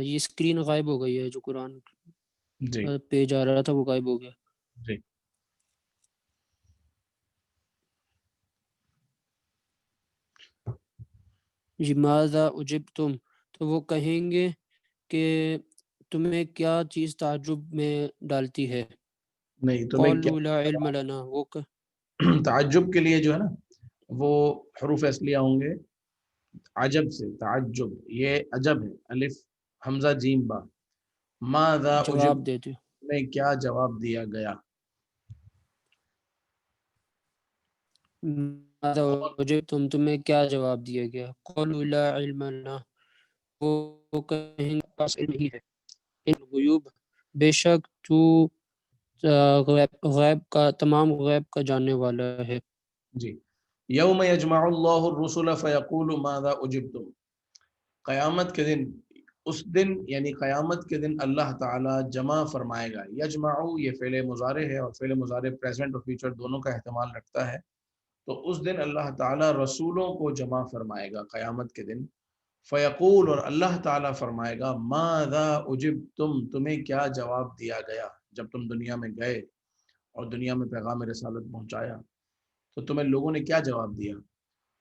یہ اسکرین غائب ہو گئی ہے، جو قرآن جی پیج آ رہا تھا وہ غائب ہو گیا. جی جی ماذا اجبتم، تو وہ کہیں گے کہ تمہیں کیا چیز تعجب میں ڈالتی ہے. نہیں، تمہیں قالوا لا علم کیا لنا، وہ تعجب کے لیے جو ہے نا وہ حروف اصلیہ ہوں گے عجب سے. تعجب یہ عجب ہے، الف حمزہ جیم با. ماذا اجب، جواب دیتے. میں کیا جواب دیا گیا. ماذا اجبتم، تمہیں کیا جواب دیا گیا. قالوا لا علم لنا، وہ کہیں گے پاس علم نہیں ہے. الغیوب، بے شک تو غیب کا، تمام غیب کا جاننے والا ہے. جی یوم یجمع اللہ الرسل فیقول ماذا اجبتم، قیامت کے دن، اس دن یعنی قیامت کے دن اللہ تعالی جمع فرمائے گا. یجمع یہ فعل مضارع ہے اور فعل مضارع پریزنٹ اور فیوچر دونوں کا احتمال رکھتا ہے. تو اس دن اللہ تعالی رسولوں کو جمع فرمائے گا قیامت کے دن. فیقول، اور اللہ تعالیٰ فرمائے گا ماذا اجبتم، تمہیں کیا جواب دیا گیا. جب تم دنیا میں گئے اور دنیا میں پیغام رسالت پہنچایا تو تمہیں لوگوں نے کیا جواب دیا.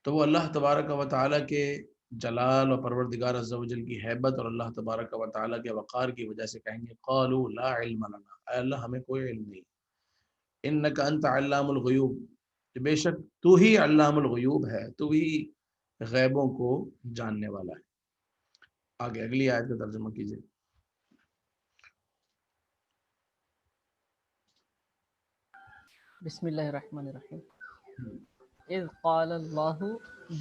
تو وہ اللہ تبارک و تعالیٰ کے جلال و پروردگار عز و جل کی ہیبت اور اللہ تبارک و تعالیٰ کے وقار کی وجہ سے کہیں گے قالوا لا علم لنا، اے اللہ ہمیں کوئی علم نہیں. انک انت علام الغیوب، بے شک تو ہی علام الغیوب ہے، تو ہی غیبوں کو جاننے والا ہے. آگے اگلی آیت کا ترجمہ کیجئے. بسم اللہ الرحمن الرحیم. اذ قال اللہ،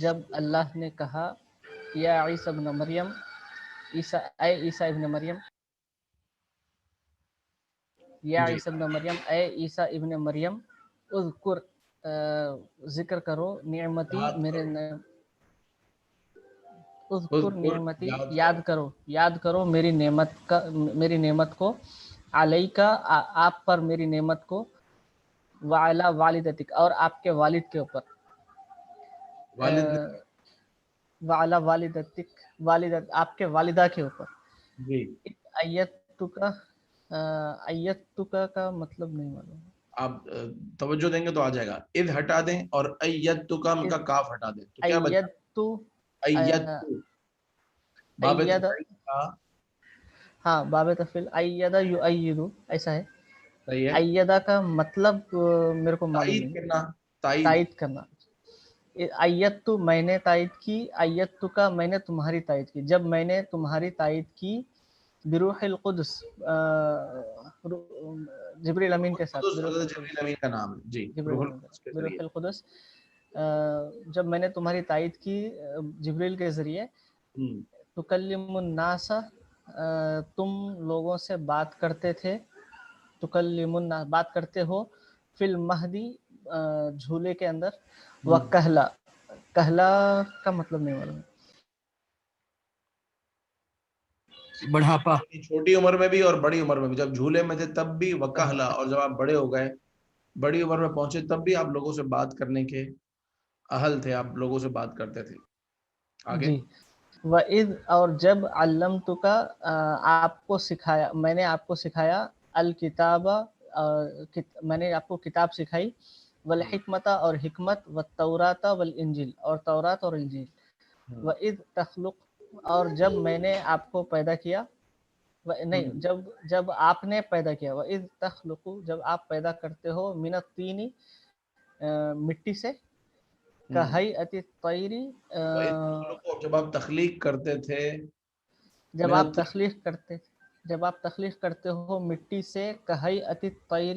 جب اللہ نے کہا، یا عیسی ابن مریم، اے عیسیٰ ابن مریم، یا جی عیسی ابن مریم، اے عیسیٰ ابن مریم، اذکر، ذکر کرو، نعمتی، میرے اذکر نعمتی، یاد کرو میری نعمت کا، میری نعمت کو، علیکا، آپ پر میری نعمت کو، وعلی والدتک، اور آپ کے والد کے اوپر، والد وعلی والدتک، آپ کے والدہ کے اوپر. جی ایتک کا مطلب نہیں معلوم. آپ توجہ دیں گے تو آ جائے گا. اذ ہٹا دیں اور ایدتک کا کاف ہٹا دیں تو کیا بچا. ایدتو، ایدتو باب اید، تفعیل کا ہاں باب تفعیل، ایدہ یؤیدو، ایسا ہے. صحیح ہے. ایدہ کا مطلب میرے کو معلوم تائید نہیں. کرنا، تائید. تائید کرنا. ایدتو، میں نے تائید کی، ایدتو کا میں نے تمہاری تائید کی، جب میں نے تمہاری تائید کی، بروح القدس، جبریل امین کے ساتھ. حضرت جبریل امین کا نام ہے. جی روح القدس کے بروح ذریعے. القدس، جب میں نے تمہاری تائید کی جبریل کے ذریعے. تکلم الناس، تم لوگوں سے بات کرتے تھے، تکلم الناس، بات کرتے ہو، فی المہدی، جھولے کے اندر، وکہلا، کہلا کا مطلب نہیں معلوم. بڑھاپا. چھوٹی عمر میں بھی اور بڑی عمر میں بھی، جب جھولے میں تھے تب بھی وکہلا، اور جب آپ بڑے ہو گئے، بڑی عمر میں پہنچے، تب بھی آپ لوگوں سے بات کرنے کے اہل تھے، آپ لوگوں سے بات کرتے تھے. آگے. جی. وَإِذْ، اور جب، علمتک، آپ کو سکھایا، میں نے آپ کو سکھایا، الکتاب، میں نے آپ کو کتاب سکھائی، والحکمت، اور حکمت، والتوراۃ والانجیل، اور تورات اور انجیل. وَإِذْ تخلق، اور جب میں نے آپ کو پیدا کیا، نہیں، جب آپ نے پیدا کیا. وَإِذْ تخلق، جب آپ پیدا کرتے ہو، من الطین، مٹی سے، کہیئۃ الطیر، جب آپ تخلیق کرتے تھے، جب آپ تخلیق کرتے ہو مٹی سے، کہیئۃ الطیر،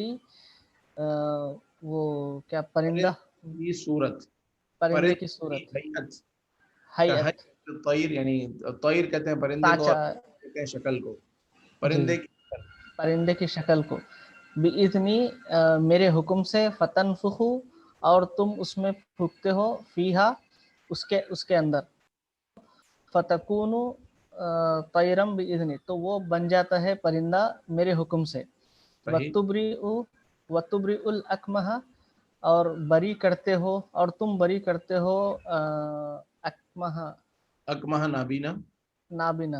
وہ کیا، پرندہ کی صورت، پرندے کی صورت، ہیئت، طیر یعنی طیر کہتے ہیں پرندے کو، اور کہتے ہیں شکل کو، جی، پرندے کی پرندے کی شکل کو، بِإِذْنِی، میرے حکم سے، فَتَنْفُخُ، اور تم اس میں پھونکتے ہو، فیہا، اس کے اندر، فَتَکُونُ طَیْرًا بِإِذْنِی، تو وہ بن جاتا ہے پرندہ میرے حکم سے. وَتُبْرِئُ الْأَکْمَحَ، اور بری کرتے ہو، اور تم بری کرتے ہو، اکمہ اکمہ نابینا، نابینا،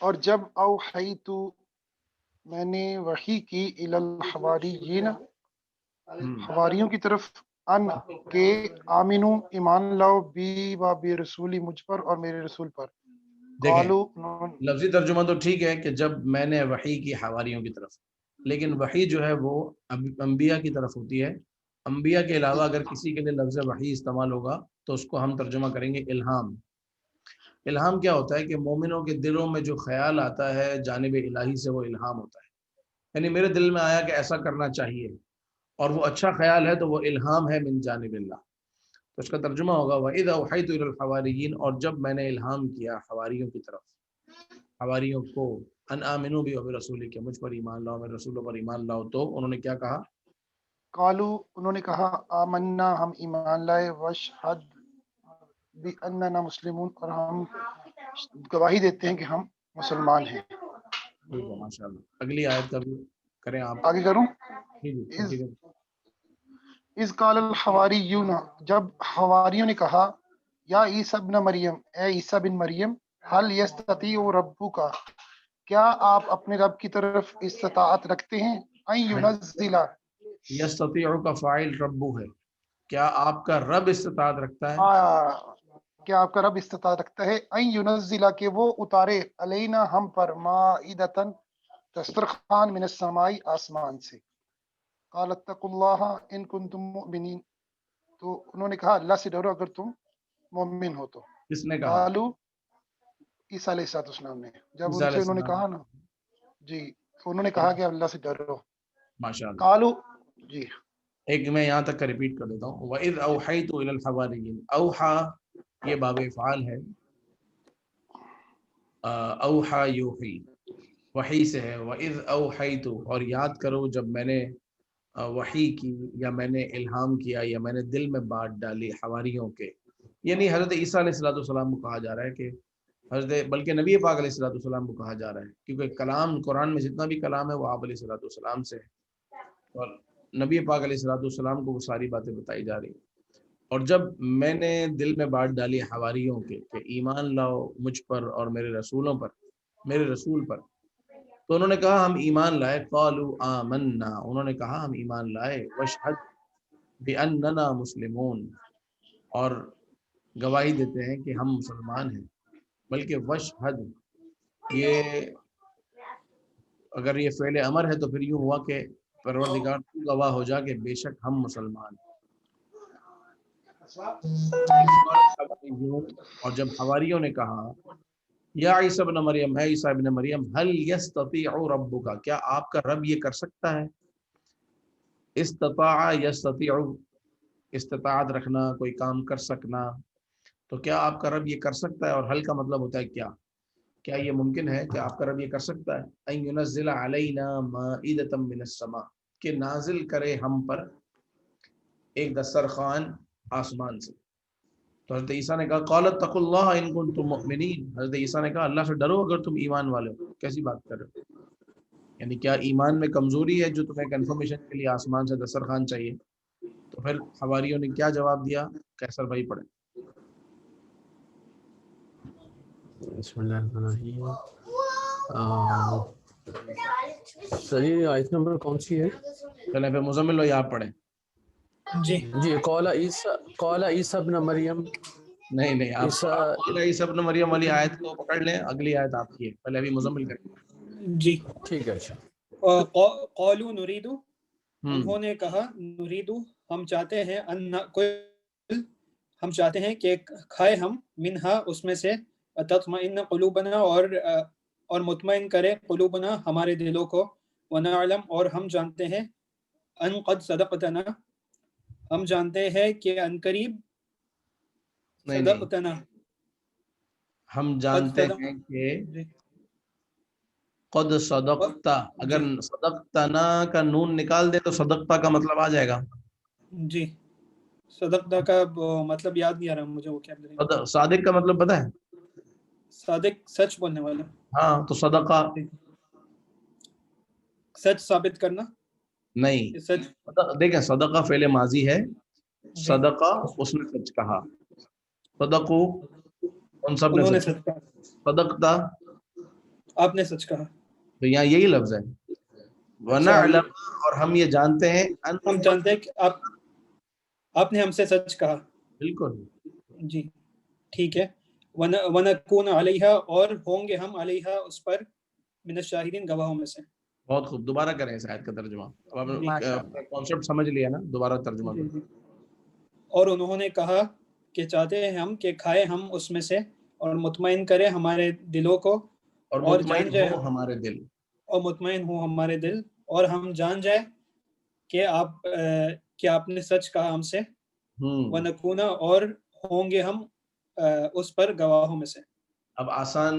اور جب اوحیت میں نے وحی کی الی الحواریین حواریوں کی طرف ان کے آمنو ایمان لاؤ بی و بی رسولی مجھ پر اور میرے رسول پر. دیکھیں قالو لفظی ترجمہ تو ٹھیک ہے کہ جب میں نے وحی کی حواریوں کی طرف، لیکن وحی جو ہے وہ انبیاء کی طرف ہوتی ہے. انبیاء کے علاوہ اگر کسی کے لیے لفظ وحی استعمال ہوگا تو اس کو ہم ترجمہ کریں گے الہام. الہام کیا ہوتا ہے کہ مومنوں کے دلوں میں جو خیال آتا ہے جانب الہی سے وہ الہام ہوتا ہے. یعنی میرے دل میں آیا کہ ایسا کرنا چاہیے اور وہ اچھا خیال ہے تو وہ الہام ہے من جانب اللہ. تو اس کا ترجمہ ہوگا وَإِذْ أَوْحَيْتُ إِلَى الْحَوَارِيِّينَ، اور جب میں نے الہام کیا حواریوں کی طرف، حواریوں کو، ان آمنوا بی وبرسولی، کہ مجھ پر ایمان لاؤ، میرے رسولوں پر ایمان لاؤ، تو انہوں نے کیا کہا؟ قالو انہوں نے کہا آمنا ہم ایمان لائے واشہد باننا مسلمون اور ہم گواہی دیتے ہیں کہ ہم مسلمان ہیں. ٹھیک ہے ماشاء اللہ. اگلی آیت کا بھی کریں آپ. آگے کروں. جی ٹھیک ہے. اذ قال الحواریون جب حواریوں نے کہا یا عیسیٰ ابن مریم اے عیسیٰ بن مریم حل یستطیع ربک کیا آپ اپنے رب کی طرف استطاعت رکھتے ہیں ان ینزل یستطیع کا فاعل ربو ہے. کیا آپ کا رب استطاعت رکھتا ہے؟ کیا آپ کا رب استطاعت رکھتا ہے ان ینزل کہ وہ اتارے علینا ہم پر مائدۃ دسترخوان من السماء آسمان سے. قال اتقوا اللہ ان کنتم مؤمنین تو انہوں نے کہا اللہ سے ڈرو اگر تم مومن ہو تو. کس نے کہا؟ قالو عیسیٰ علیہ السلام نے. جب عیسیٰ ان علیہ سے انہوں نے السلام. کہا نا جی تو انہوں نے کہا کہ اللہ سے ڈرو. ماشاء اللہ. قالو جی ایک میں یہاں تک کا ریپیٹ کر دیتا ہوں. وَإِذْ أَوْحَيْتُ إِلَى الْحَوَارِيِّينَ، اوحا یہ باب افعال ہے، اوحا یوحی وحی سے ہے. وَإِذْ أَوْحَيْتُ اور یاد کرو جب میں نے وحی کی یا میں نے الہام کیا یا میں نے دل میں بات ڈالی حواریوں کے. یعنی حضرت عیسیٰ علیہ السلام کو کہا جا رہا ہے کہ بلکہ نبی پاک علیہ السلام کو کہا جا رہا ہے، کیونکہ کلام قرآن میں جتنا بھی کلام ہے وہ آپ علیہ السلام سے ہے، اور نبی پاک علیہ السلام کو وہ ساری باتیں بتائی جا رہی ہیں. اور جب میں نے دل میں بات ڈالی حواریوں کے کہ ایمان لاؤ مجھ پر اور میرے رسولوں پر، میرے رسول پر، تو انہوں نے کہا ہم ایمان لائے. قالوا آمنا انہوں نے کہا ہم ایمان لائے. واشہد باننا مسلمون اور گواہی دیتے ہیں کہ ہم مسلمان ہیں. بلکہ واشہد یہ اگر یہ فعل امر ہے تو پھر یوں ہوا کہ پروردگار تو گواہ ہو جا کہ بے شک ہم مسلمان. اور جب حواریوں نے کہا یا عیسیٰ ابن مریم ہے عیسیٰ ابن مریم هل یستطیع ربک کیا آپ کا رب یہ کر سکتا ہے. استطاع یستطیع استطاعت رکھنا، کوئی کام کر سکنا، تو کیا آپ کا رب یہ کر سکتا ہے. اور حل کا مطلب ہوتا ہے کیا یہ ممکن ہے کہ آپ کا رب یہ کر سکتا ہے ان ینزل علینا مائدۃ من السماء کہ نازل کرے ہم پر ایک دسترخوان آسمان سے. تو حضرت عیسیٰ نے کہا قال اتقوا اللہ ان کنتم مؤمنین، حضرت عیسیٰ نے کہا اللہ سے ڈرو اگر تم ایمان والے ہو. کیسی بات کر رہے ہو؟ یعنی کیا ایمان میں کمزوری ہے جو تمہیں کنفرمیشن کے لیے آسمان سے دسترخوان چاہیے؟ تو پھر حواریوں نے کیا جواب دیا؟ کیسر بھائی پڑھیں. بسم اللہ الرحمن الرحیم. چلیے آیت نمبر کون سی ہے؟ چلیں پھر مزمل لو آپ پڑھیں. جی قال عیسیٰ ابن مریم. نہیں آپ عیسیٰ ابن مریم والی آیت کو پکڑ لیں، اگلی آیت آپ کی ہے، پہلے ابھی مزمل کریں. جی ٹھیک ہے. اچھا قالوا نريد انہوں نے کہا نريد ہم چاہتے ہیں ہم چاہتے ہیں کہ کھائے ہم منہا اس میں سے تطمئن قلوبنا اور مطمئن کرے قلوبنا ہمارے دلوں کو ونعلم اور ہم جانتے ہیں ان قد صدقتنا ہم جانتے ہیں کہ ان قریب صدقتنا ہم جانتے ہیں کہ قد صدقتا، اگر صدقتنا کا نون نکال دے تو صدقتا کا مطلب آ جائے گا. جی صدقتا کا مطلب یاد نہیں آ رہا مجھے وہ کیا. صادق کا مطلب پتہ ہے؟ صادق سچ بولنے والا. ہاں تو صدقہ سچ ثابت کرنا نہیں. سچ دیکھیں صدقہ فعل ماضی ہے، صدقہ اس نے سچ کہا. صدقو ان سب نے انہوں نے سچ سچ کہا, صدقتا, آپ نے سچ کہا. تو یہاں یہی لفظ ہے وَنَعْلَمَ, اور ہم یہ جانتے ہیں ہم جانتے ہیں کہ آپ نے ہم سے سچ کہا. بالکل جی ٹھیک ہے. وَنَكُونَ عَلَيْهَا, اور ہوں گے ہم علیہا اس پر, من الشاہدین گواہوں میں سے. بہت خوب. دوبارہ کریں اس آیت کا ترجمہ. اب آپ نے ماشاءاللہ. کانسیپٹ سمجھ لیا نا, دوبارہ ترجمہ جی کریں. جی. اور انہوں نے کہا کہ چاہتے ہیں ہم کہ کھائے ہم اس میں سے, اور مطمئن کرے ہمارے دلوں کو, اور اور مطمئن جان جائے, ہو ہمارے دل. اور مطمئن ہوں ہمارے دل, اور ہم جان جائے کہ آپ نے سچ کہا ہم سے. وَنَكُونَ, اور ہوں گے ہم اس پر گواہوں میں سے. اب آسان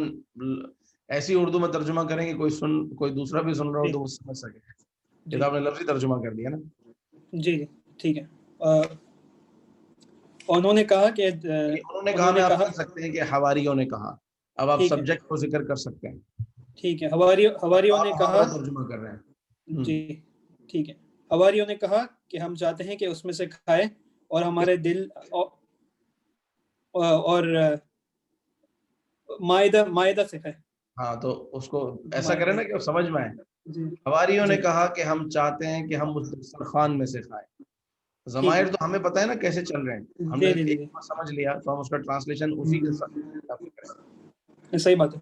ایسی اردو میں ترجمہ کریں کہ کوئی دوسرا بھی سن رہا ہو تو وہ سمجھ سکے. یہ تو آپ نے لفظی ترجمہ کر دیا نا. جی جی ٹھیک ہے. انہوں نے کہا کہ انہوں نے کہا میں آپ کہہ سکتے ہیں کہ حواریوں نے کہا. اب آپ سبجیکٹ کو ذکر کر سکتے ہیں. ٹھیک ہے. حواریوں نے کہا, ترجمہ کر رہے ہیں. جی ٹھیک ہے. حواریوں نے کہا کہ ہم چاہتے ہیں کہ اس میں سے کھائے, اور ہمارے دل, اور مائدہ سے کھائے. ہاں تو اس کو ایسا کریں نا کہ وہ سمجھ میں آئے. جی. حواریوں نے کہا کہ ہم چاہتے ہیں کہ ہم اس دسترخوان میں سے کھائیں. ضمائر تو ہمیں پتہ ہے نا کیسے چل رہے ہیں, ہم نے ایک سمجھ لیا تو ہم اس کا ٹرانسلیشن اسی کے ساتھ کریں. صحیح بات ہے.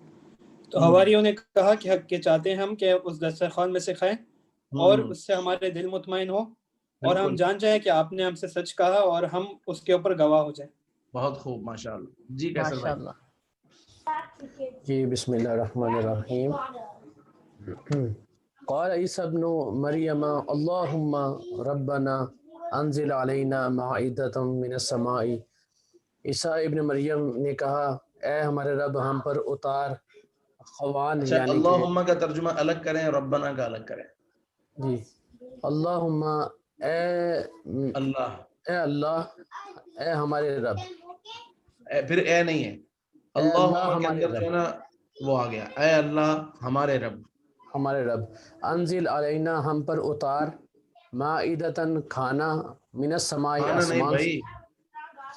تو حواریوں نے کہا کہ چاہتے ہیں ہم کہ اس دسترخوان میں سے کھائیں, اور اس سے ہمارے دل مطمئن ہو, اور ہم جان جائیں کہ آپ نے ہم سے سچ کہا, اور ہم اس کے اوپر گواہ ہو جائیں. بہت خوب, ماشاءاللہ. جی کیسر بھائی. جی بسم اللہ الرحمن الرحیم. قال عیسی ابن مریم اللہم ربنا انزل علینا مائدۃ من السماء. عیسی ابن مریم نے کہا اے ہمارے رب ہم پر اتار خوان. اچھا, یعنی کہ اللہم کا ترجمہ الگ کریں, ربنا کا الگ کریں. جی اللہم اللہ, اے اللہ, اے ہمارے رب. پھر اے نہیں ہے, اے اللہ اللہم کے ہمارے اندر جو ہے رب, نا وہ آ گیا, اے اللہ ہمارے رب. ہمارے رب. انزل علینا ہم پر اتار, مائدۃ کھانا, من السماء کھانا نہیں آسمان سے. بھائی,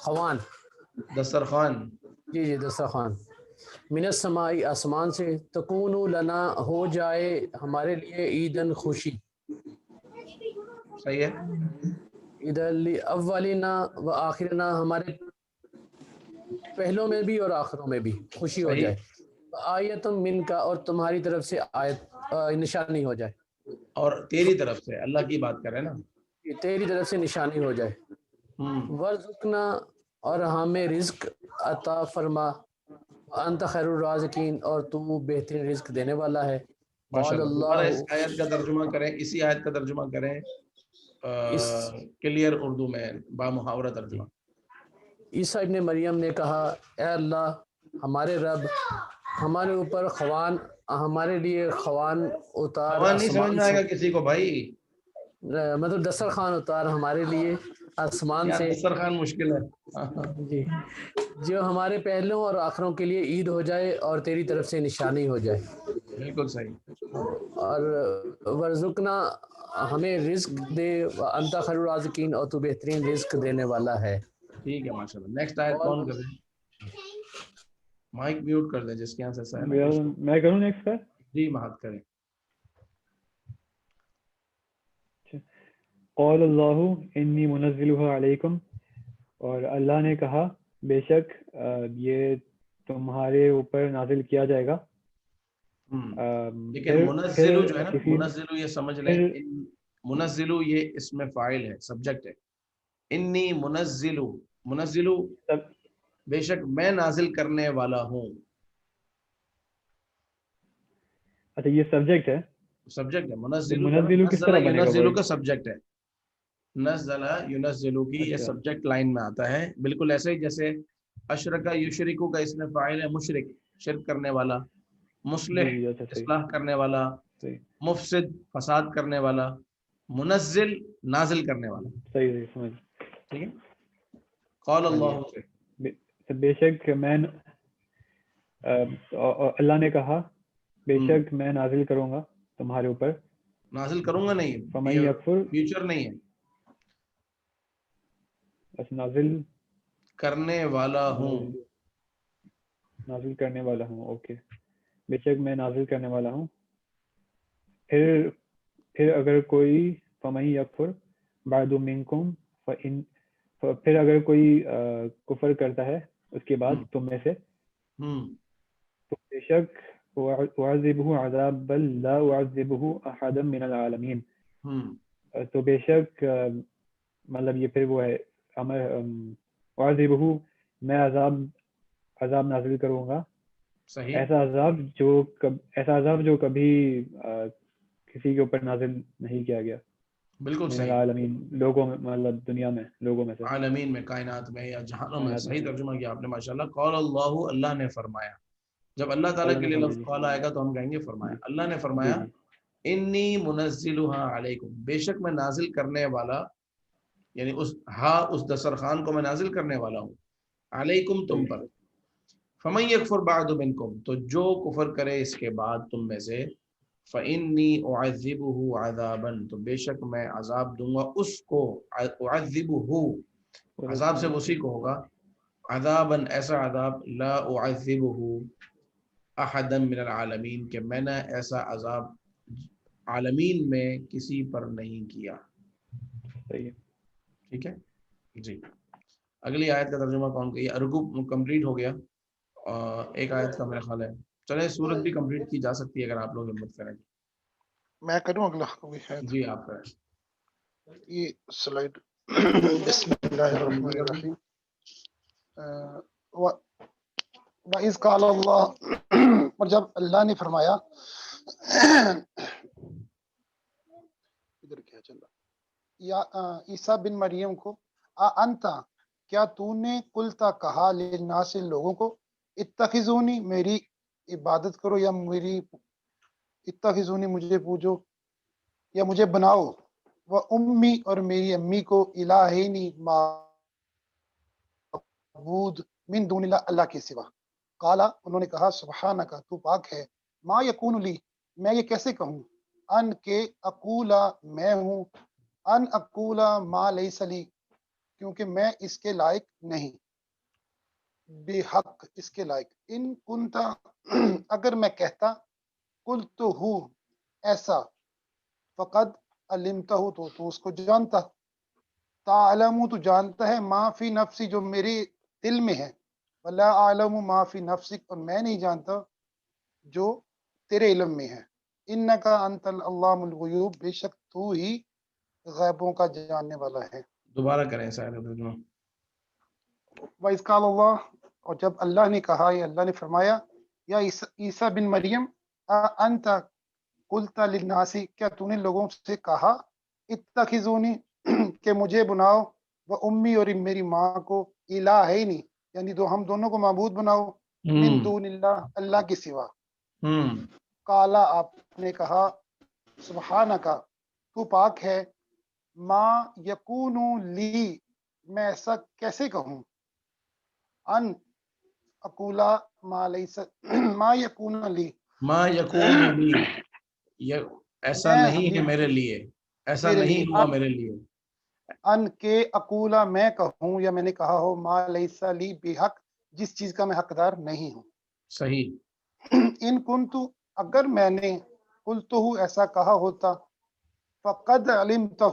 خوان. دسترخوان. جی جی دسترخوان. من السماء آسمان سے, تکون لنا ہو جائے ہمارے لیے, عیدن خوشی. صحیح ہے. عید الاولنا و آخرنا, ہمارے پہلوں میں بھی اور آخروں میں بھی خوشی ہو صحیح. جائے. آیت من کا, اور تمہاری طرف سے آیت نشانی ہو جائے. اور تیری طرف سے, اللہ کی بات کر رہے ہیں نا, تیری طرف سے نشانی ہو جائے. ورزقنا, اور ہمیں رزق عطا فرما, انت خیر الرازقین, اور تو بہترین رزق دینے والا ہے. قال ماشاءاللہ. دوبارہ اللہ, اس آیت کا ترجمہ کریں, اسی آیت کا ترجمہ کریں کلیئر اردو میں, با محاورہ ترجمہ. عیسیٰ ابن مریم نے کہا اے اللہ ہمارے رب, ہمارے اوپر خوان, ہمارے لیے خوان اتار خوان نہیں سمجھ آسمان میں آئے سے, گا کسی کو بھائی, مطلب دسترخوان اتار ہمارے لیے آسمان یار سے. دسترخوان مشکل ہے. جی, جو ہمارے پہلوں اور آخروں کے لیے عید ہو جائے, اور تیری طرف سے نشانی ہو جائے. بالکل صحیح. اور ورزقنا, ہمیں رزق دے, انت خیر الرازقین, اور تو بہترین رزق دینے والا ہے. ٹھیک ہے ماشاءاللہ. نیکسٹ آیت اور کون کرے, مائک میوٹ کر دیں جس کے یہاں سے ہے نا. میں کروں نیکسٹ کا. جی مہات کریں. قال اللہ انی منزلها علیکم, اور اللہ نے کہا بے شک یہ تمہارے اوپر نازل کیا جائے گا. لیکن منزلو جو ہے نا, منزلو یہ سمجھ لیں, منزلو یہ اس میں فاعل ہے, سبجیکٹ ہے. انی منزلو, منزلو بے شک میں نازل کرنے والا ہوں. اچھا یہ سبجیکٹ ہے, سبجیکٹ ہے. منزلو منزلو کس طرح بنے گا ینزلو کا سبجیکٹ ہے. نزلہ ینزلو کی یہ اچھا. سبجیکٹ لائن میں آتا ہے, بالکل ایسے ہی جیسے اشرکا یشرکو کا اس میں فاعل ہے مشرک, شرک کرنے والا. مصلح, جی اچھا صحیح اصلاح کرنے والا. صحیح مفسد, فساد کرنے والا. منزل, نازل کرنے والا. صحیح سمجھ. ٹھیک ہے. قال اللہ سے, بے شک میں, اللہ نے کہا بے شک میں نازل کروں گا تمہارے اوپر. نازل کروں گا نہیں, فمن یکفر, فیوچر نہیں ہے, بس نازل کرنے والا ہوں. نازل کرنے والا ہوں. اوکے. بے شک میں نازل کرنے والا ہوں. پھر اگر کوئی فَمَن یکفر بعد منکم فإن پھر اگر کوئی کفر کرتا ہے اس کے بعد تم میں سے تو بے شک اعذبہ عذابا لا اعذبہ احدا من العالمین. تو بے شک مطلب یہ پھر وہ ہے اعذبہ میں عذاب نازل کروں گا. صحیح. ایسا عذاب جو کبھی کسی کے اوپر نازل نہیں کیا گیا. بالکل من صحیح. العالمین لوگوں میں مطلب دنیا میں لوگوں میں سے عالمین میں کائنات میں یا جہانوں میں. کائنات میں. صحیح ترجمہ کیا آپ نے ماشاءاللہ. قال اللہ اللہ نے فرمایا. جب اللہ تعالیٰ کے لیے لفظ قال آئے گا تو ہم کہیں گے فرمایا. اللہ نے فرمایا انی منزلھا علیکم بے شک میں نازل کرنے والا یعنی اس دسترخوان کو میں نازل کرنے والا ہوں علیکم تم پر. فمن یکفر بعد منکم تو جو کفر کرے اس کے بعد تم میں سے فإنی اعذبہ عذابا تو بے شک میں عذاب دوں گا اس کو. اعذبہ عذاب سے اسی کو ہوگا. عذابا ایسا عذاب لا اعذبہ احدا من العالمین کہ میں نے ایسا عذاب عالمین میں کسی پر نہیں کیا. صحیح. ٹھیک ہے جی. اگلی آیت کا ترجمہ کون کہ رکوع کمپلیٹ ہو گیا. ایک آیت کا میرا خیال ہے چلے سورت بھی کمپلیٹ کی جا سکتی ہے اگر آپ لوگ ہمت کریں. میں کروں اگلا کوئی ہے جی آپ کریں. یہ سلائڈ. بسم اللہ الرحمن الرحیم. وَإِذْ قَالَ اللَّهُ اور جب اللہ نے فرمایا ادھر کیا چل رہا یا عیسیٰ بن مریم کو انتا کیا تو نے قلتا کہا للناس لوگوں کو اتخذونی میری عبادت کرو یا میری اتخذونی مجھے پوجو یا مجھے بناؤ و امی اور میری امی کو الہینی معبود من دون اللہ اللہ کے سوا. قالا انہوں نے کہا سبحانک تو پاک ہے ما یکون لی میں یہ کیسے کہوں ان کے اقولا میں ہوں ان اقولا ما لیس لی کیونکہ میں اس کے لائق نہیں بے حق اس کے لائق. ان کنتا اگر میں کہتا قلت ہوں ایسا فقد علمتہ تو اس کو جانتا. تعلم تو جانتا ہے ما فی نفسی جو میرے دل میں ہے ولا اعلم ما فی نفسک اور میں نہیں جانتا جو تیرے علم میں ہے. انکا انت علام الغیوب بے شک تو ہی غیبوں کا جاننے والا ہے. دوبارہ کریں سارے ترجمہ. وَإِذْ قَالَ اللَّهُ اور جب اللہ نے کہا یا اللہ نے فرمایا یا عیسیٰ بن مریم انت قلت للناس کیا تو نے لوگوں سے کہا اتخذونی کہ مجھے بناؤ و امی اور میری ماں کو الہینی یعنی ہم دونوں کو معبود بناؤ من دون اللہ اللہ کے سوا. قالا آپ نے کہا سبحانکا تو پاک ہے ما یکون لی میں ایسا کیسے کہوں ان اقولا ما لیس ما یکون لی ما یکون لی ایسا نہیں ہے میرے لیے ایسا نہیں ہوا میرے لیے ان کے اقولا میں کہوں یا میں نے کہا ہو ما لیس لی بحق جس چیز کا میں حقدار نہیں ہوں. صحیح. ان کنتو اگر میں نے قلتہ ایسا کہا ہوتا فقد علمتہ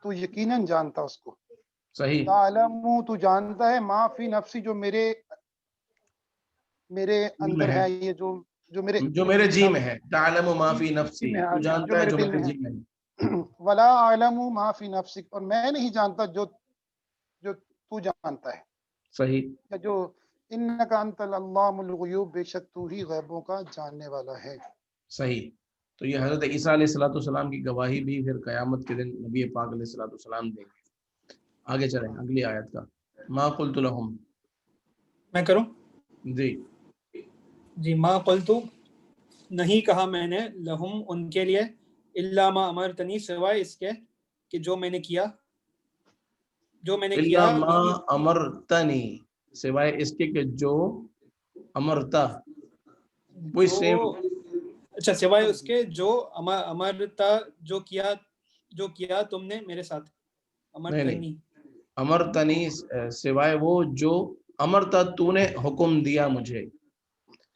تو یقیناً جانتا اس کو. صحیح. تعلم تو جانتا ہے ما فی نفسی جو میرے اندر ہے یہ جو میرے جی میں ہے. تعلم ما فی نفسی تو جانتا ہے جو میرے جی میں ہے. ولا اعلم ما فی نفسک اور میں نہیں جانتا جو تو جانتا ہے. صحیح. یا جو انک انت العلام الغیوب بے شک تو ہی غیبوں کا جاننے والا ہے. صحیح. تو یہ حضرت عیسیٰ علیہ الصلوۃ والسلام کی گواہی بھی پھر قیامت کے دن نبی پاک علیہ الصلوۃ والسلام دیں گے. آگے چلیں اگلی آیت کا. ما قلت لهم میں کروں جی ما قلت نہیں کہا میں نے لہم ان کے لیے الا ما امرتنی سوائے اس کے کہ جو میں نے کیا الا ما امرتنی سوائے اس کے کہ جو امرتا وہی سیم اچھا سوائے اس کے جو امرتا جو کیا تم نے میرے ساتھ. امرتنی سوائے وہ جو امرتا تو نے حکم دیا مجھے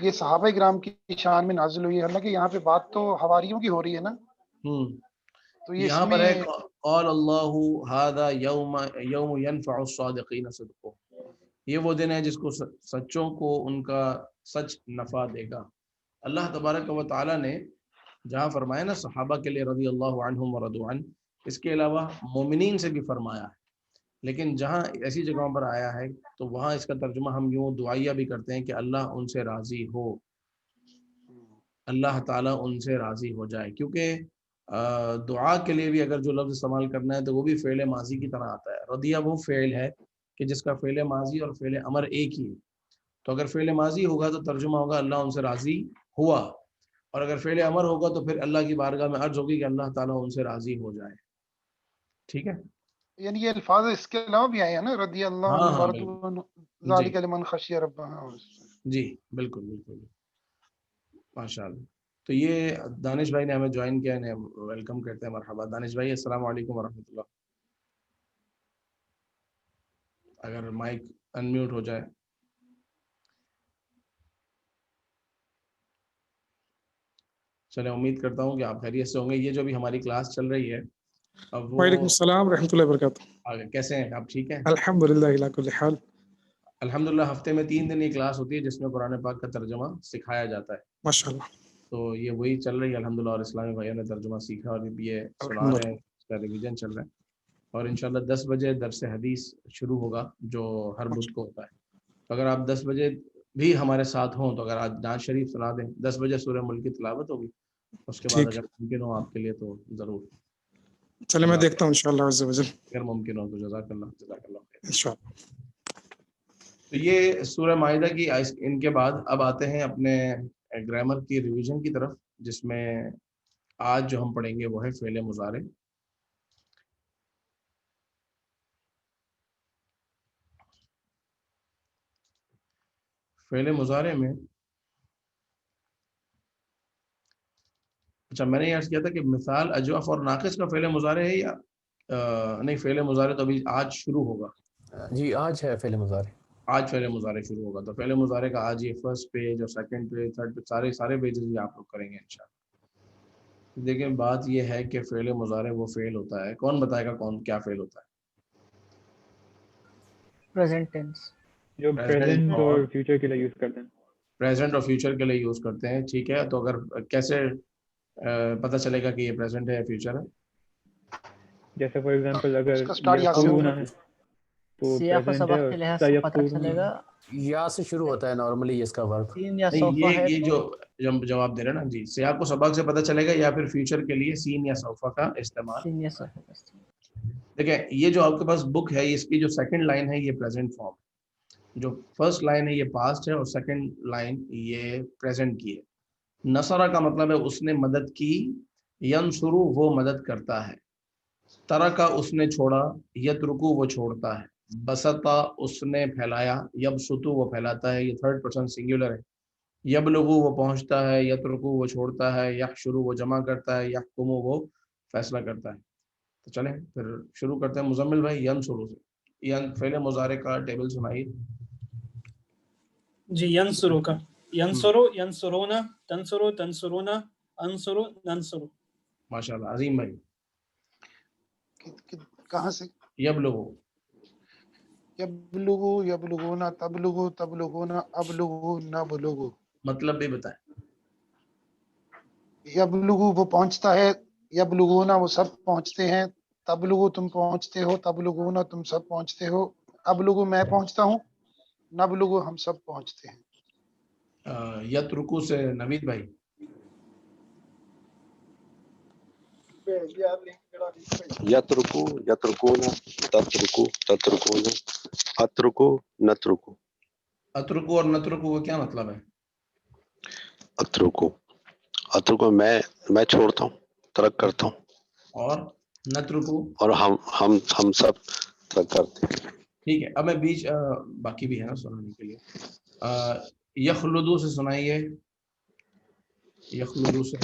یہ صحابہ کرام کی شان میں نازل ہوئی ہے، حالانکہ یہاں پہ بات تو حواریوں کی ہو رہی ہے نا، تو یہ یہاں اس پر ہے میں قال اللہ ھذا یوم ینفع الصادقین صدقهم، یہ وہ دن ہے جس کو سچوں کو ان کا سچ نفع دے گا۔ اللہ تبارک و تعالیٰ نے جہاں فرمایا نا صحابہ کے لیے رضی اللہ عنہم ورضوا عنہ، اس کے علاوہ مومنین سے بھی فرمایا ہے، لیکن جہاں ایسی جگہوں پر آیا ہے تو وہاں اس کا ترجمہ ہم یوں دعائیہ بھی کرتے ہیں کہ اللہ ان سے راضی ہو، اللہ تعالیٰ ان سے راضی ہو جائے، کیونکہ دعا کے لیے بھی اگر جو لفظ استعمال کرنا ہے تو وہ بھی فعل ماضی کی طرح آتا ہے۔ رضیہ وہ فعل ہے کہ جس کا فعل ماضی اور فعل امر ایک ہی ہے، تو اگر فعل ماضی ہوگا تو ترجمہ ہوگا اللہ ان سے راضی ہوا، اور اگر فعل امر ہوگا تو پھر اللہ کی بارگاہ میں عرض ہوگی کہ اللہ تعالیٰ ان سے راضی ہو جائے۔ ٹھیک ہے، یعنی یہ الفاظ اس کے علاوہ بھی آئے ہیں نا، رضی اللہ عنہ ہاں ورضوا بالکل، عنہ جی ذالک لمن خشی ربہ۔ جی بالکل بالکل، ماشاء اللہ۔ تو یہ دانش بھائی نے ہمیں جوائن کیا، انہیں ویلکم کرتے ہیں، مرحبا دانش بھائی، السلام علیکم ورحمۃ اللہ۔ اگر مائک انمیوٹ ہو جائے۔ چلیں، امید کرتا ہوں کہ آپ خیریت سے ہوں گے۔ یہ جو بھی ہماری کلاس چل رہی ہے اب وہ وعلیکم السلام ورحمۃ اللہ وبرکاتہ۔ آگے کیسے ہیں آپ؟ ٹھیک ہیں الحمد للہ علی کل حال۔ الحمدللہ۔ ہفتے میں 3 دن یہ کلاس ہوتی ہے جس میں قرآن پاک کا ترجمہ سکھایا جاتا ہے، ماشاء اللہ، تو یہ وہی چل رہی ہے الحمدللہ، اور اسلامی بھائیوں نے ترجمہ سیکھا اور یہ سنا الحمد رہے ہیں، اس کا ریویژن چل رہا ہے، اور انشاءاللہ 10 بجے درس حدیث شروع ہوگا جو ہر بدھ کو ہوتا ہے۔ تو اگر آپ 10 بجے بھی ہمارے ساتھ ہوں تو اگر آج نعت شریف سنا دیں، 10 بجے سورہ ملک کی تلاوت ہوگی، اس کے بعد ٹھیک، اگر ممکن ہو آپ کے لیے تو ضرور، چلے میں دیکھتا ہوں انشاءاللہ عز و جل، اگر ممکن ہو تو جزاک اللہ خیر۔ انشاءاللہ۔ تو یہ سورہ مائدہ کی ان کے بعد اب آتے ہیں اپنے گرامر کی ریویژن کی طرف، جس میں آج جو ہم پڑھیں گے وہ ہے فعل مضارع۔ فعل مضارع میں اچھا، میں نے یہ عرض کیا تھا کہ مثال اجوف اور ناقص کا فعل مضارع ہے یا نہیں؟ فعل مضارع تو ابھی آج شروع ہوگا، جی آج ہے فعل مضارع، آج فعل مضارع شروع ہوگا، تو فعل مضارع کا آج یہ فرسٹ پیج اور سیکنڈ پیج، تھرڈ پیج، سارے پیجز بھی آپ لوگ کریں گے انشاءاللہ۔ دیکھیں بات یہ ہے کہ فعل مضارع وہ فعل ہوتا ہے، کون بتائے گا کون کیا فعل ہوتا ہے؟ پریزنٹ ٹینس، جو پریزنٹ اور فیوچر کے لیے یوز کرتے ہیں، پریزنٹ اور فیوچر کے لیے یوز کرتے ہیں، ٹھیک ہے۔ تو اگر کیسے پتہ چلے گا کہ یہ پریزنٹ ہے یا فیوچر ہے؟ جیسے فار ایگزامپل اگر اس کا اسٹارٹ یا سے یقولون ہوگا، ہے تو سیاق و پریزنٹ ہے، سبق اور کے لحاظ سے پتہ سیقولون چلے گا، یا سے شروع ہوتا ہے نارملی اس کا ورب۔ سین یا نہیں، صوفہ ہے یہ جو جواب دے رہے ہیں نا جی، سیاق و سبق سے پتہ چلے گا یا پھر فیوچر کے لیے سین یا سوفا کا استعمال؟ سین یا صوفہ کا استعمال۔ دیکھیں یہ جو آپ کے پاس بک ہے، اس کی جو سیکنڈ لائن ہے یہ پریزنٹ فارم، جو فرسٹ لائن ہے یہ پاسٹ ہے، اور سیکنڈ لائن یہ پریزنٹ کی ہے۔ نصرہ کا مطلب ہے اس نے مدد کی، ینصرو وہ مدد کرتا ہے، ترکا اس نے چھوڑا، یترکو وہ چھوڑتا ہے، بسطا اس نے پھیلایا، یبسطو وہ پھیلاتا ہے، یہ تھرڈ پرسن سنگولر ہے، یبلغو وہ پہنچتا ہے، یترکو وہ چھوڑتا ہے، یحشرو وہ جمع کرتا ہے، یحکمو وہ فیصلہ کرتا ہے۔ تو چلیں پھر شروع کرتے ہیں مزمل بھائی ینصرو سے، فعل مضارع کا ٹیبل سنائیے۔ جی، ینصرو کا، ینصرو، ینصرونا، تنصرو، تنصرونا، انصرو، ننصرو۔ ماشاء اللہ، عظیم بھائی۔ کہاں سے؟ یبلغو، یبلغو، یبلغونا، تبلغو، تبلغونا، ابلغو، نبلغو۔ مطلب بھی بتائیں۔ یبلغو وہ پہنچتا ہے، یبلغونا وہ سب پہنچتے ہیں، تبلغو تم پہنچتے ہو، تبلغونا تم سب پہنچتے ہو، ابلغو میں پہنچتا ہوں، نبلغو ہم سب پہنچتے ہیں۔ یترکو سے نوید بھائی۔ یترکو، یترکونا، تترکو، تترکونا، اترکو، نترکو۔ اترکو اور نترکو کا کیا مطلب ہے؟ اترکو، اترکو میں چھوڑتا ہوں، ترک کرتا ہوں، اور نترکو، اور ہم سب ترک کرتے ہیں۔ ٹھیک ہے۔ اب میں بیچ باقی بھی ہے نا سنانے کے لیے، یخلدو سے سنائیے، یخلدو سے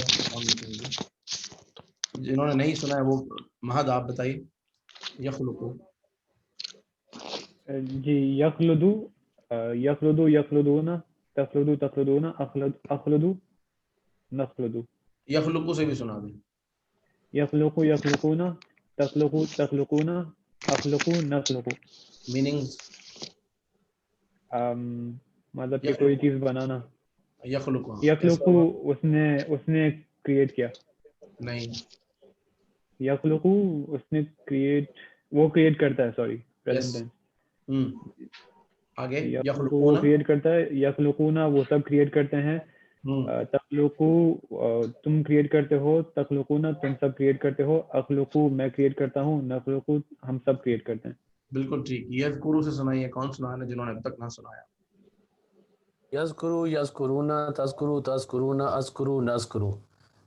جنہوں نے نہیں سنا ہے وہ مہد آپ بتائیے، یخلقو۔ جی، یخلدو، یخلدو، یخلدون، تخلدو تخلدونا اخلدو نخلدو. یخلقو سے بھی سنا دیں. یخلقو یخلقونا تخلقو تخلقونا اخلقو نخلقو. میننگز مطلب کہ کوئی چیز بنانا. یخلقو یخلقو اس نے کریٹ کیا. نہیں, یخلقو اس نے وہ کریٹ کرتا ہے. Sorry present tense. آگے یخلقو وہ کریٹ کرتا ہے. یخلقونا وہ سب کریٹ کرتے ہیں. تخلقو تم کریٹ کرتے ہو. تخلقونا تم سب کریٹ کرتے ہو. اخلقو میں کریٹ کرتا ہوں. نخلقو ہم سب کریٹ کرتے ہیں. بالکل ٹھیک. یذکرو سے سنائیے, کون سنا ہے جنہوں نے اب تک نہ سنایا؟ یذکرو یذکرونا تذکرو تذکرونا اذکرو نذکرو.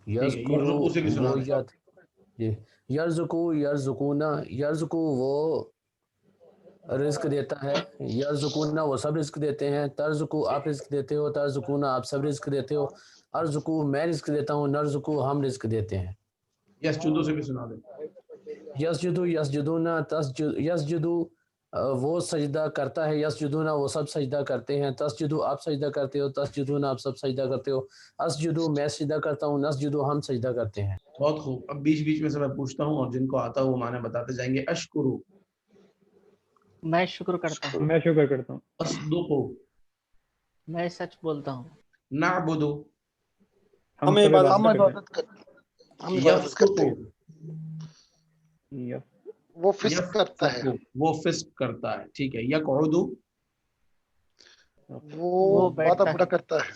یرزقو سے بھی سنا دیں. یرزقو یرزقونا یرزقو وہ رزق دیتا ہے. یرزقونا وہ سب رزق دیتے ہیں. ترزقو آپ رزق دیتے ہو. ترزقونا آپ سب رزق دیتے ہو. ارزقو میں رزق دیتا ہوں. نرزقو ہم رزق دیتے ہیں. یسجدو سے بھی سنا دیں. یسجدو یسجدونا یسجدو وہ سجدہ کرتا ہے. یسجدونا وہ سب سجدہ کرتے ہیں. تسجدو آپ سجدہ کرتے ہو. تسجدونا آپ سب سجدہ کرتے ہو. اسجدو میں سجدہ کرتا ہوں. نسجدو ہم سجدہ کرتے ہیں. بہت خوب. اب بیچ بیچ میں سے میں پوچھتا ہوں اور جن کو آتا ہے وہ معنی بتاتے جائیں گے. اشکرو میں شکر کرتا ہوں. میں شکر کرتا ہوں. اصدقو میں سچ بولتا ہوں. نعبدو ہم ہم عبادت عبادت کرتے ہیں. ہم عبادت کرتے یفسقو ہیں. وہ فسق کرتا ہے. وہ فسق کرتا ہے. ٹھیک ہے. یقعدو وہ بیٹھتا بڑا کرتا ہے.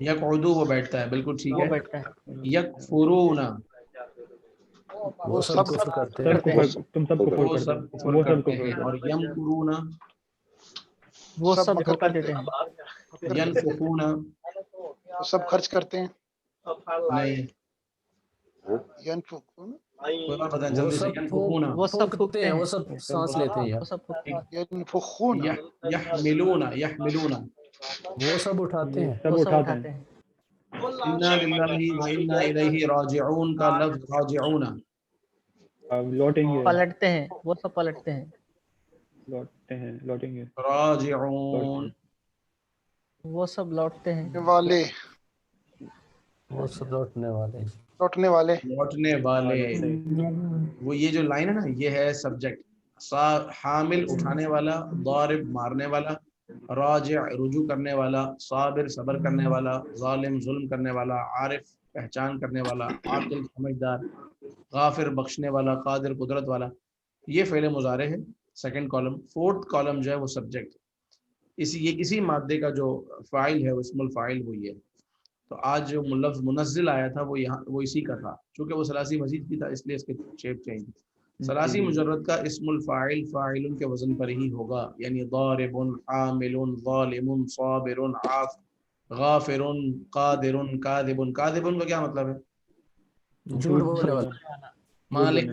یقعدو وہ بیٹھتا ہے. بالکل ٹھیک وہ ہے. بیٹھتا ہے. یکفرونا وہ سب کفر کرتے ہیں. سب کفر تم سب کفر وہ کرتے سب ہیں. کفر وہ سب کرتے کفر ہیں. کرتے اور یمکرونا وہ سب سب مکر دھوکہ کرتے دیتے ہیں. ہیں. ینفقونا وہ سب خرچ کرتے ہیں. نہیں, ینفقون کوئی اور بتائیں وہ جلدی سے. سب ینفقونا وہ سب پھونکتے ہیں. وہ سب سانس لیتے ہیں. وہ سب پھونکتے ہیں. ینفخون یحملونا یحملونا وہ سب اٹھاتے ہیں. سب وہ سب اٹھاتے اٹھاتے ہیں. ہیں. انا للہ و انا الیہ راجعون کا لفظ راجعون لوٹیں گے. پلٹتے ہیں. وہ سب پلٹتے ہیں. لوٹیں گے. راجعون وہ سب لوٹتے ہیں. والے وہ سب لوٹنے والے. لوٹنے والے. لوٹنے والے. وہ یہ جو لائن ہے نا, یہ ہے سبجیکٹ. حامل اٹھانے والا, ضارب مارنے والا, راجع رجوع کرنے والا, صابر صبر کرنے والا, ظالم ظلم کرنے والا, عارف پہچان کرنے والا, عاقل سمجھدار, غافر بخشنے والا, قادر قدرت والا. یہ فعل مضارع ہے. Second column. فورتھ کالم جو ہے وہ سبجیکٹ. اسی مادے کا جو فاعل ہے وہ اسم الفاعل وہی ہے. تو آج جو لفظ منزل آیا تھا وہ اسی کا تھا. چونکہ وہ ثلاثی مزید کی تھا اس لیے اس کے شیپ چینج. ثلاثی مجرد کا اسم الفاعل فاعل کے وزن پر ہی ہوگا. یعنی ضارب, عامل, ظالم, صابر, غافر, قادر, کاذب. کاذب کا کیا مطلب ہے؟ جھوٹ بولنے والا. مالک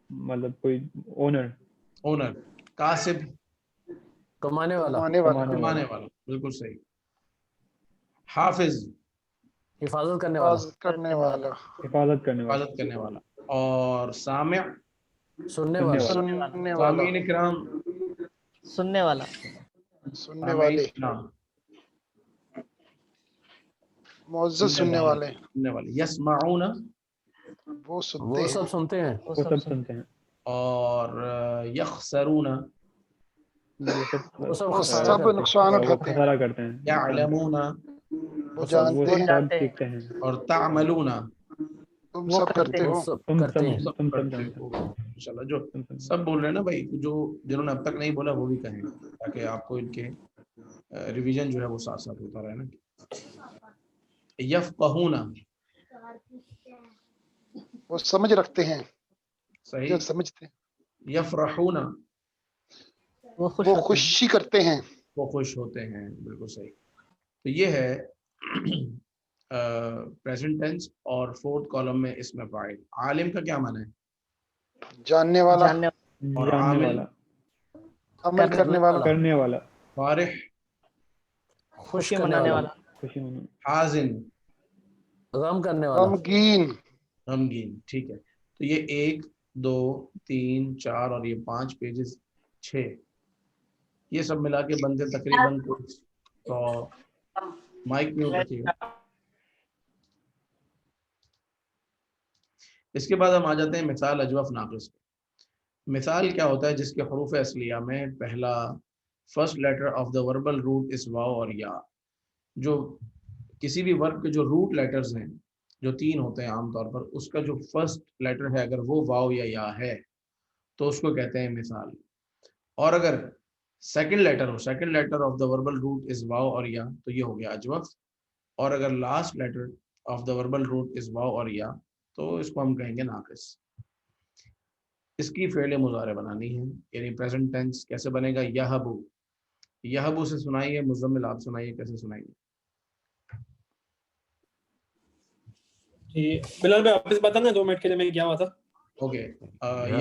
مطلب کوئی اونر. کاسب کمانے والا. کمانے والا. بالکل صحیح. حافظ حفاظت کرنے والا. حفاظت کرنے والا. اور سامع سننے والا. سامعین کرام سننے والا. سننے والے. معزز سننے والے. یسمعون وہ سب سنتے ہیں. وہ سب سنتے ہیں. اور یخسرون وہ سب سب نقصان اٹھاتے ہیں. خسارہ کرتے ہیں. یعلمون وہ جانتے ہیں. سیکھتے ہیں. اور تعملون تم سب کرتے ہو. تم کرتے ہیں. سب جانتے ہو. انشاءاللہ. جو سب بول رہے ہیں نا بھائی, جنہوں نے اب تک نہیں بولا وہ بھی کہیں, تاکہ آپ کو ان کے ریویژن جو ہے وہ ساتھ ساتھ ہوتا رہے نا. یفقہون وہ سمجھ رکھتے ہیں. صحیح. جو سمجھتے ہیں. یفرحون وہ خوشی کرتے ہیں. وہ خوش ہوتے ہیں. بالکل صحیح. تو یہ ہے پریزنٹ ٹینس. اور فورتھ کالم میں اسم فاعل. عالم کا کیا معنی ہے؟ جاننے والا. اور عامل عمل کرنے والا. فارح خوشی منانے والا. حازن غم کرنے والا. غمگین. ٹھیک ہے. تو یہ 1 2 3 4 اور یہ 5 پیجز 6, یہ سب ملا کے بنتے تقریباً تو مائک میوٹ رکھیے گا. اس کے بعد ہم آ جاتے ہیں مثال اجوف ناقص. مثال کیا ہوتا ہے جس کے حروف اصلیہ میں پہلا first letter of the verbal root is واو اور یا. جو کسی بھی ورب کے جو روٹ لیٹرز ہیں جو 3 ہوتے ہیں عام طور پر، اس کا جو فرسٹ لیٹر ہے اگر وہ واو یا ہے تو اس کو کہتے ہیں مثال. اور اگر second letter of the verbal root is واو اور یا تو یہ ہو گیا اجوف. اور اگر last letter of the verbal root is واو اور یا تو اس کو ہم کہیں گے ناقص. اس کی فعل مضارع بنانی ہے، یعنی پریزنٹ ٹینس کیسے بنے گا؟ یہبو. یہبو سے سنائیے، مزمل آپ سنائیے کیسے سنائیے. جی بلال بھائی واپس بتانا 2 منٹ کے لیے میں کیا ہوا تھا. اوکے،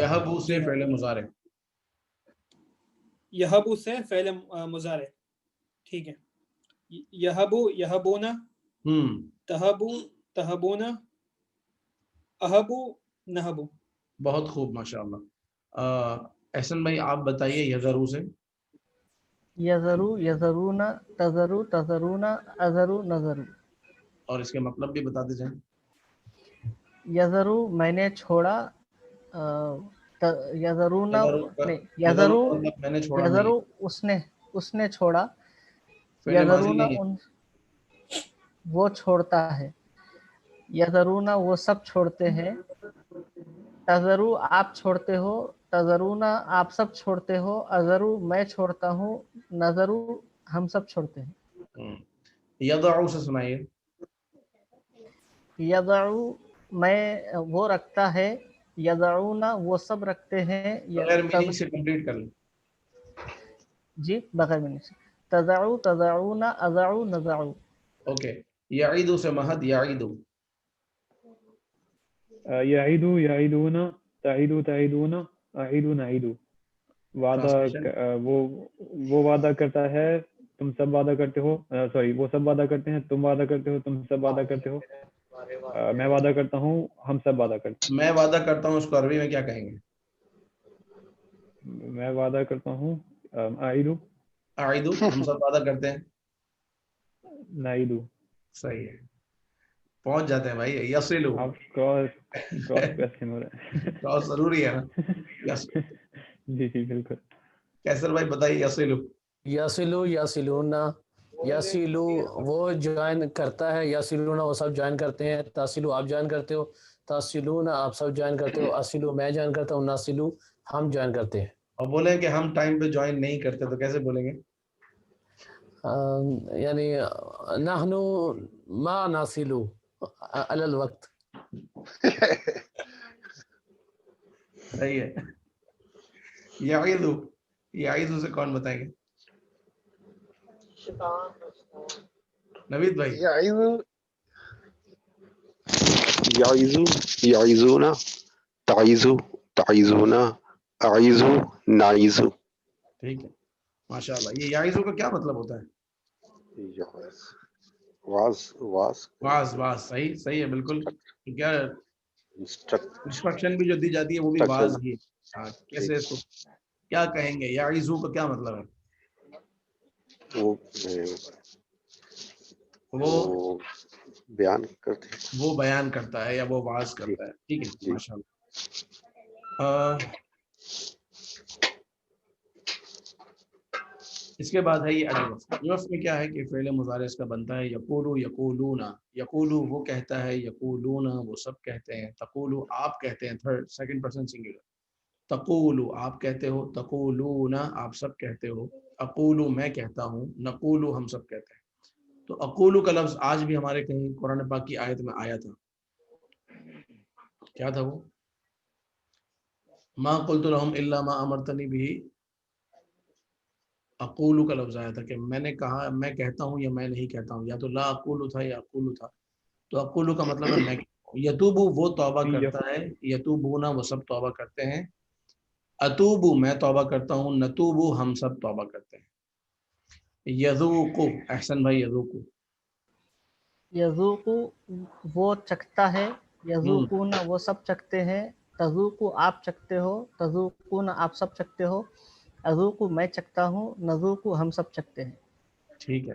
یہبو سے فعل مضارع. یہبو سے فعل مضارع، ٹھیک ہے. یہبو یہبونا، تہبو تہبونا، اہبو نہبو. بہت خوب، ماشاءاللہ. احسن بھائی آپ بتائیے یذرو سے. یذرو یذرونا، تذرو تذرونا، ازرو نذرو. اور اس کے مطلب بھی بتا دیجائیں. یذرو میں نے چھوڑا، یذرونا نہیں، یذرو یذرو مطلب میں نے چھوڑا نہیں، یذرو اس نے چھوڑا. فعل ماضی یذرونا نہیں ہے. وہ چھوڑتا ہے. یذرونا وہ سب چھوڑتے ہیں. تذرو آپ چھوڑتے ہو، تذرونا آپ سب چھوڑتے ہو، ازرو میں چھوڑتا ہوں، نظرو ہم سب چھوڑتے ہیں. یضعو سے سنائیے. یضعو میں وہ رکھتا ہے، یضعونا وہ سب رکھتے ہیں. بغیر میننگ سے کمپلیٹ کر لیں. جی بغیر میننگ سے. تضعو تضعونا، ازعو نزعو. اوکے، یعیدو سے مہد. یعیدو. یعیدو یعیدونا، تعیدو تعیدونا، اعیدو نعیدو. وعدہ وہ وعدہ کرتا ہے، تم سب وعدہ کرتے ہو. سوری، وہ سب وعدہ کرتے ہیں، تم وعدہ کرتے ہو، تم سب وعدہ کرتے ہو. میں وعدہ کرتا ہوں، ہم سب وعدہ کرتے میں وعدہ کرتا ہوں، اس کو عربی میں کیا کہیں گے؟ میں وعدہ کرتا ہوں، اعیدو. اعیدو ہم سب وعدہ کرتے ہیں. نعیدو. صحیح ہے، پہنچ جاتے ہیں بھائی. یصلو. آپ کراس کوسچن ہو رہا ہے. کراس ضروری ہے نا. یس جی جی بالکل. کیسر بھائی بتائیے. یصلو. یاسلو یاسلونا. یاسلو وہ جوائن کرتا ہے، یاسلونا وہ سب جوائن کرتے ہیں. تاسلو آپ جوائن کرتے ہو، تاسلونا آپ سب جوائن کرتے ہو، اسلو میں جوائن کرتا ہوں، ناسلو ہم جوائن کرتے ہیں. اور بولیں کہ ہم ٹائم پہ جوائن نہیں کرتے تو کیسے بولیں گے؟ یعنی نحنو ما ناسلو علی الوقت. صحیح ہے. یعیدو. یعیدو سے کون بتائیں گے؟ نوید بھائی. یعیزو یعیزو یعیزونا، تعیزو تعیزونا، اعیزو نعیزو. ٹھیک ہے، ماشاءاللہ. یہ یعیزو کا کیا مطلب ہوتا ہے؟ Was was was. واز صحیح، صحیح ہے بالکل. کیا انسٹرکشن بھی جو دی جاتی ہے وہ بھی واز ہی. ہاں، کیسے اس کو کیا کہیں گے؟ یعیزو کا کیا مطلب ہے؟ وہ بیان کرتے ہیں، وہ بیان کرتا ہے یا وہ واز کرتا ہے. ٹھیک ہے، ماشاءاللہ. اس کے بعد ہے یہ اجوف. اجوف میں کیا ہے کہ فعل مضارع اس کا بنتا ہے یقولو یقولونا. یقولو وہ کہتا ہے، یقولونا وہ سب کہتے ہیں، تقولو آپ کہتے ہیں، تھرڈ سیکنڈ پرسن سنگولر. تقولو آپ کہتے ہو، تقولونا آپ سب کہتے ہو، اقولو میں کہتا ہوں، نقولو ہم سب کہتے ہیں. تو اقولو کا لفظ آج بھی ہمارے کہیں قرآن پاک کی آیت میں آیا تھا. کیا تھا وہ؟ ما قلت لهم الا ما امرتنی به. اقولو کا لفظ آیا تھا کہ میں نے کہا، میں کہتا ہوں یا میں نہیں کہتا ہوں، یا تو لا اقولو تھا یا اقولو تھا. تو اقولو کا مطلب ہے میں. یتوبو وہ توبہ کرتا ہے، یتوبونا وہ سب توبہ کرتے ہیں، اتوبو میں توبہ کرتا ہوں، نتوبو ہم سب توبہ کرتے ہیں. یذوقو. احسن بھائی. یذوقو. یذوقو وہ چکھتا ہے، یذوقونا وہ سب چکھتے ہیں، تذوقو آپ چکھتے ہو، تذوقونا آپ سب چکھتے ہو، اذوقو میں چکھتا ہوں، نذوقو ہم سب چکھتے ہیں. ٹھیک ہے.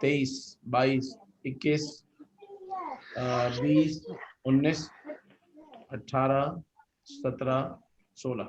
23, 22, 21, 20, 19, 18, 17, 16,